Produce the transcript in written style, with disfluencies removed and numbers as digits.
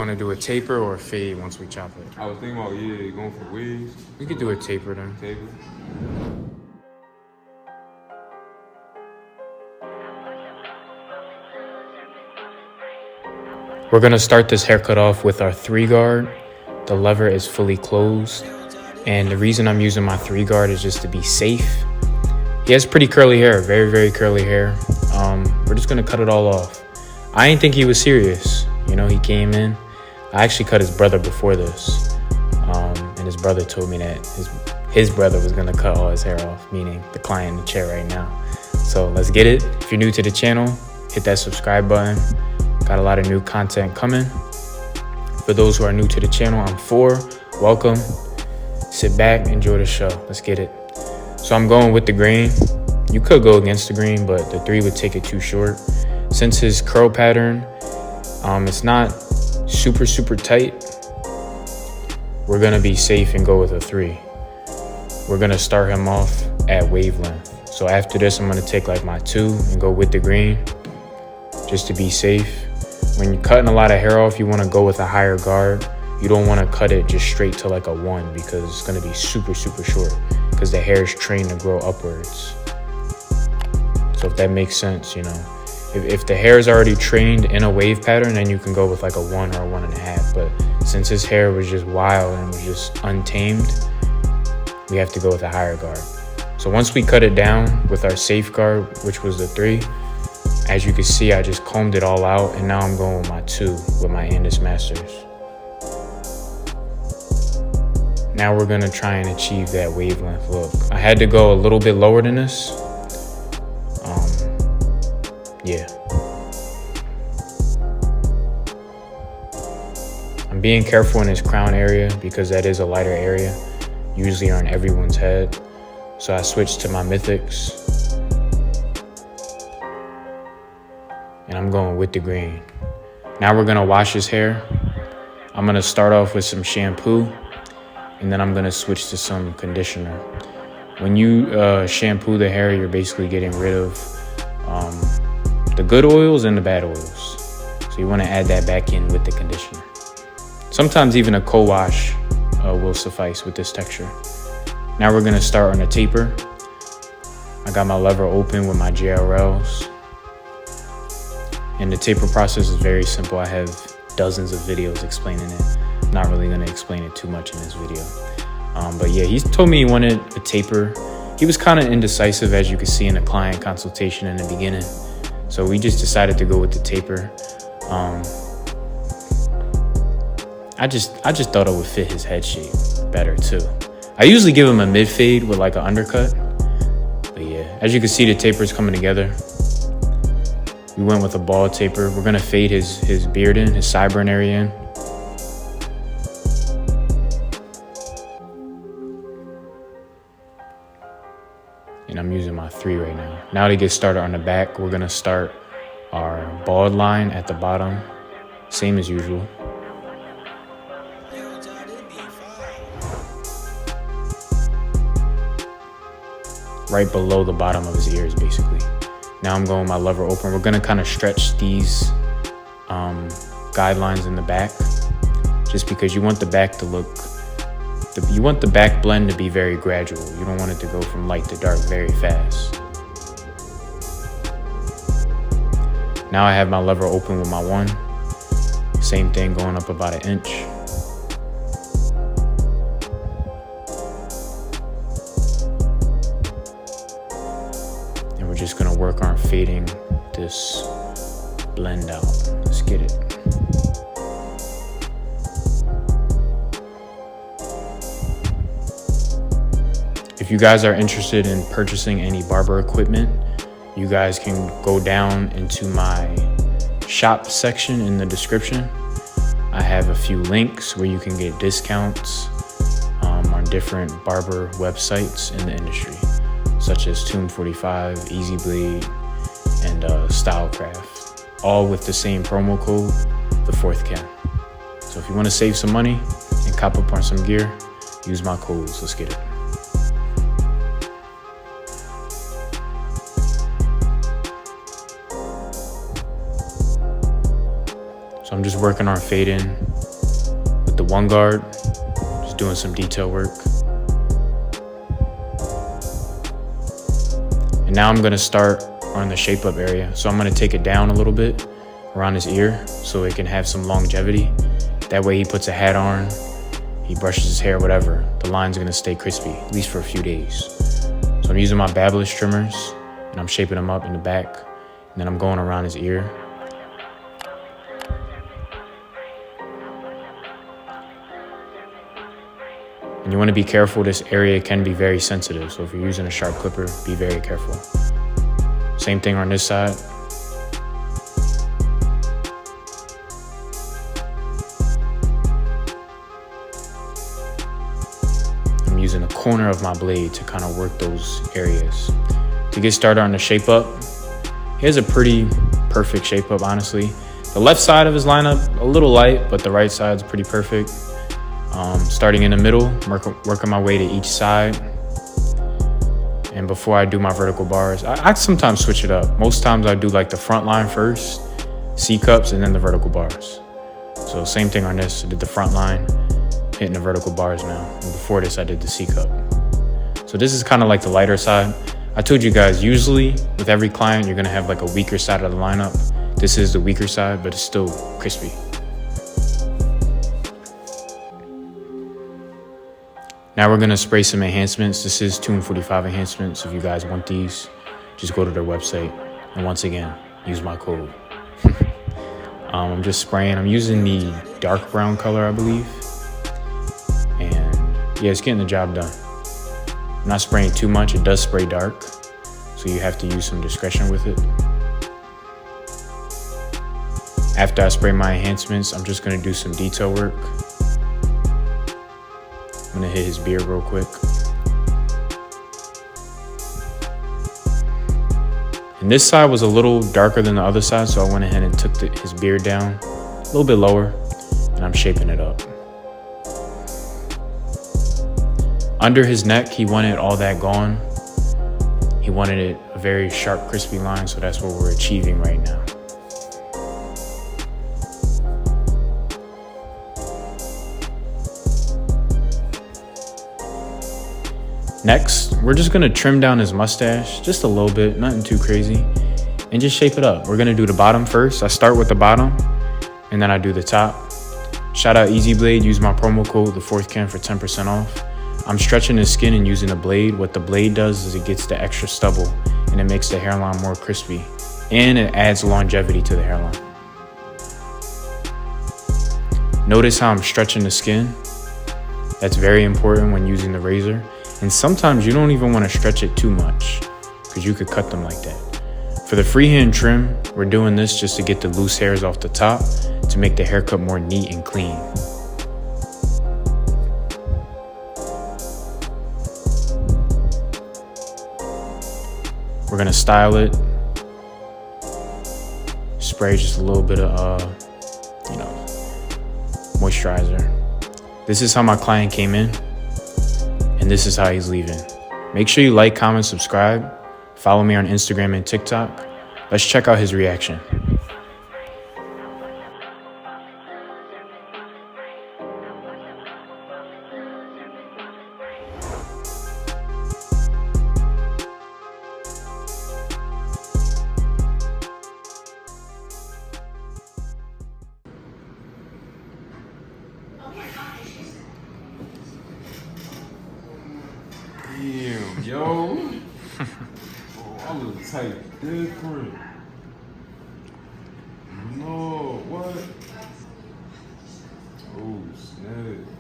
want to do a taper or a fade once we chop it? I was thinking about, going for wigs. We could do a taper then. Taper. We're gonna start this haircut off with our 3-guard. The lever is fully closed. And the reason I'm using my 3-guard is just to be safe. He has pretty curly hair, very, very curly hair. We're just gonna cut it all off. I didn't think he was serious. You know, he came in. I actually cut his brother before this. And his brother told me that his brother was gonna cut all his hair off, meaning the client in the chair right now. So let's get it. If you're new to the channel, hit that subscribe button. Got a lot of new content coming. For those who are new to the channel, I'm 4. Welcome. Sit back, enjoy the show. Let's get it. So I'm going with the grain. You could go against the grain, but the 3 would take it too short. Since his curl pattern, it's not super, super tight, we're gonna be safe and go with a 3. We're gonna start him off at wavelength. So after this, I'm gonna take like my 2 and go with the grain, just to be safe. When you're cutting a lot of hair off, you wanna go with a higher guard. You don't wanna cut it just straight to like a 1 because it's gonna be super, super short because the hair is trained to grow upwards. So if that makes sense, you know. If the hair is already trained in a wave pattern, then you can go with like a 1 or a 1.5. But since his hair was just wild and was just untamed, we have to go with a higher guard. So once we cut it down with our safeguard, which was the 3, as you can see, I just combed it all out, and now I'm going with my 2 with my Andis Masters. Now we're gonna try and achieve that wavelength look. I had to go a little bit lower than this. Yeah. I'm being careful in his crown area because that is a lighter area, usually on everyone's head. So I switched to my Mythics. And I'm going with the green. Now we're gonna wash his hair. I'm gonna start off with some shampoo, and then I'm gonna switch to some conditioner. When you shampoo the hair, you're basically getting rid of the good oils and the bad oils. So you wanna add that back in with the conditioner. Sometimes even a co-wash will suffice with this texture. Now we're gonna start on a taper. I got my lever open with my JRLs. And the taper process is very simple. I have dozens of videos explaining it. I'm not really gonna explain it too much in this video. But yeah, he told me he wanted a taper. He was kind of indecisive, as you can see in the client consultation in the beginning. So we just decided to go with the taper. I just thought it would fit his head shape better too. I usually give him a mid fade with like an undercut. But yeah, as you can see, the taper is coming together. We went with a ball taper. We're gonna fade his beard in, his sideburn area in. And I'm using my 3 right now. Now to get started on the back, we're gonna start our bald line at the bottom, same as usual. Right below the bottom of his ears, basically. Now I'm going my lever open. We're gonna kind of stretch these guidelines in the back, just because you want the back to look, you want the back blend to be very gradual. You don't want it to go from light to dark very fast. Now I have my lever open with my 1. Same thing, going up about 1 inch. And we're just gonna work on fading this blend out. Let's get it. If you guys are interested in purchasing any barber equipment, you guys can go down into my shop section in the description. I have a few links where you can get discounts on different barber websites in the industry, such as Tomb 45, Easy Bleed, and Stylecraft, all with the same promo code, the 4th Ken. So if you want to save some money and cop up on some gear, use my codes. Let's get it. So I'm just working on fading with the one guard, just doing some detail work. And now I'm gonna start on the shape up area. So I'm gonna take it down a little bit around his ear so it can have some longevity. That way he puts a hat on, he brushes his hair, whatever, the line's gonna stay crispy, at least for a few days. So I'm using my babless trimmers and I'm shaping them up in the back, and then I'm going around his ear. And you wanna be careful, this area can be very sensitive, so if you're using a sharp clipper, be very careful. Same thing on this side. I'm using the corner of my blade to kind of work those areas. To get started on the shape up, he has a pretty perfect shape up, honestly. The left side of his lineup, a little light, but the right side's pretty perfect. Starting in the middle, working my way to each side. And before I do my vertical bars, I sometimes switch it up. Most times I do like the front line first, C-cups, and then the vertical bars. So same thing on this, I did the front line, hitting the vertical bars now. And before this, I did the C-cup. So this is kind of like the lighter side. I told you guys, usually with every client, you're gonna have like a weaker side of the lineup. This is the weaker side, but it's still crispy. Now we're gonna spray some enhancements. This is 245 enhancements. If you guys want these, just go to their website. And once again, use my code. I'm just spraying. I'm using the dark brown color, I believe. And yeah, it's getting the job done. I'm not spraying too much. It does spray dark, so you have to use some discretion with it. After I spray my enhancements, I'm just gonna do some detail work. I'm gonna hit his beard real quick. And this side was a little darker than the other side, so I went ahead and took his beard down a little bit lower, and I'm shaping it up. Under his neck, he wanted all that gone. He wanted it a very sharp, crispy line, so that's what we're achieving right now. Next, we're just gonna trim down his mustache just a little bit, nothing too crazy, and just shape it up. We're gonna do the bottom first. I start with the bottom, and then I do the top. Shout out Easy Blade, use my promo code, the 4th Ken, for 10% off. I'm stretching his skin and using a blade. What the blade does is it gets the extra stubble, and it makes the hairline more crispy, and it adds longevity to the hairline. Notice how I'm stretching the skin. That's very important when using the razor. And sometimes you don't even want to stretch it too much because you could cut them like that. For the freehand trim, we're doing this just to get the loose hairs off the top to make the haircut more neat and clean. We're gonna style it, spray just a little bit of, moisturizer. This is how my client came in. And this is how he's leaving. Make sure you like, comment, subscribe. Follow me on Instagram and TikTok. Let's check out his reaction. Damn, yo. Oh, I look tight different. No, what? Oh, snap.